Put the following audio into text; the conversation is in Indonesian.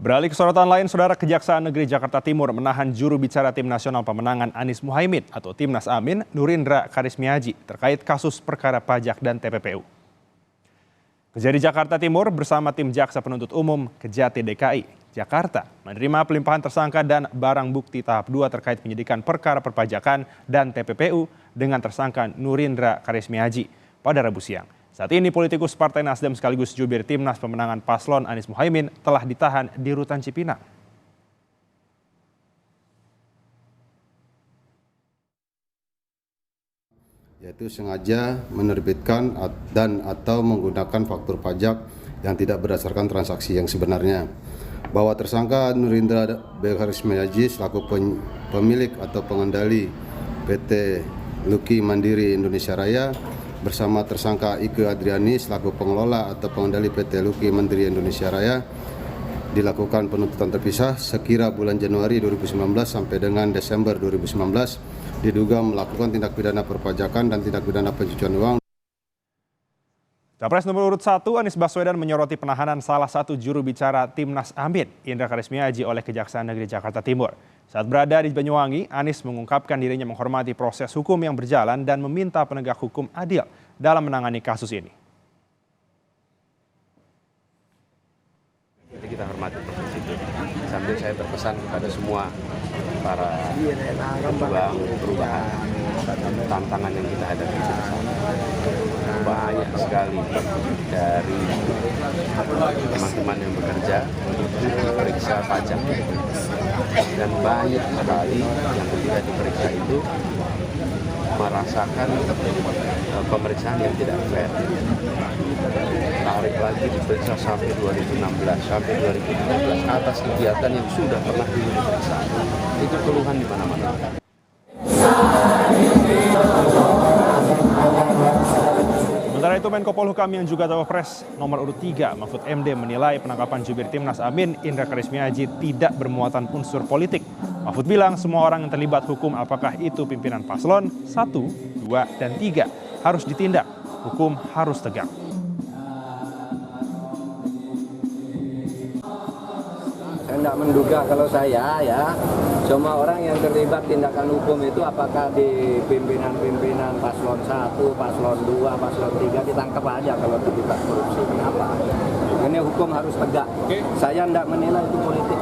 Beralih ke sorotan lain, Saudara, Kejaksaan Negeri Jakarta Timur menahan juru bicara Tim Nasional Pemenangan Anies Muhaimin atau Timnas Amin, Nurindra Karismiaji, terkait kasus perkara pajak dan TPPU. Kejari Jakarta Timur bersama tim Jaksa Penuntut Umum Kejati DKI Jakarta menerima pelimpahan tersangka dan barang bukti tahap 2 terkait penyidikan perkara perpajakan dan TPPU dengan tersangka Nurindra Karismiaji pada Rabu siang. Saat ini politikus Partai Nasdem sekaligus jubir Timnas Pemenangan Paslon Anies Muhaimin telah ditahan di Rutan Cipinang. Yaitu sengaja menerbitkan dan atau menggunakan faktur pajak yang tidak berdasarkan transaksi yang sebenarnya. Bahwa tersangka Nurindra Karismiaji selaku pemilik atau pengendali PT Luki Mandiri Indonesia Raya bersama tersangka Ike Adriani selaku pengelola atau pengendali PT Luki Mandiri Indonesia Raya dilakukan penuntutan terpisah sekira bulan Januari 2019 sampai dengan Desember 2019 diduga melakukan tindak pidana perpajakan dan tindak pidana pencucian uang. Capres nomor urut 1 Anies Baswedan menyoroti penahanan salah satu juru bicara Timnas Amin, Indra Karismiaji, oleh Kejaksaan Negeri Jakarta Timur. Saat berada di Banyuwangi, Anies mengungkapkan dirinya menghormati proses hukum yang berjalan dan meminta penegak hukum adil dalam menangani kasus ini. Jadi kita hormati proses itu. Sambil saya berpesan kepada semua para pejuang perubahan tantangan yang kita hadapi bersama. Banyak sekali dari teman-teman yang bekerja diperiksa pajak dan banyak sekali yang ketika diperiksa itu merasakan pemeriksaan yang tidak fair. Tarik lagi diperiksa sampai 2016, sampai 2017 atas kegiatan yang sudah pernah diperiksa. Itu keluhan di mana-mana. Sementara itu, Menko Polhukam yang juga Cawapres nomor urut 3 Mahfud MD menilai penangkapan jubir Timnas Amin, Indra Karismiaji, tidak bermuatan unsur politik. Mahfud bilang semua orang yang terlibat hukum, apakah itu pimpinan paslon 1, 2, dan 3, harus ditindak. Hukum harus tegak. Saya tidak menduga kalau saya semua orang yang terlibat tindakan hukum itu apakah di pimpinan paslon 1, paslon 2, paslon 3 ditangkap aja kalau terlibat korupsi. Ini hukum harus tegak. Saya tidak menilai itu politik.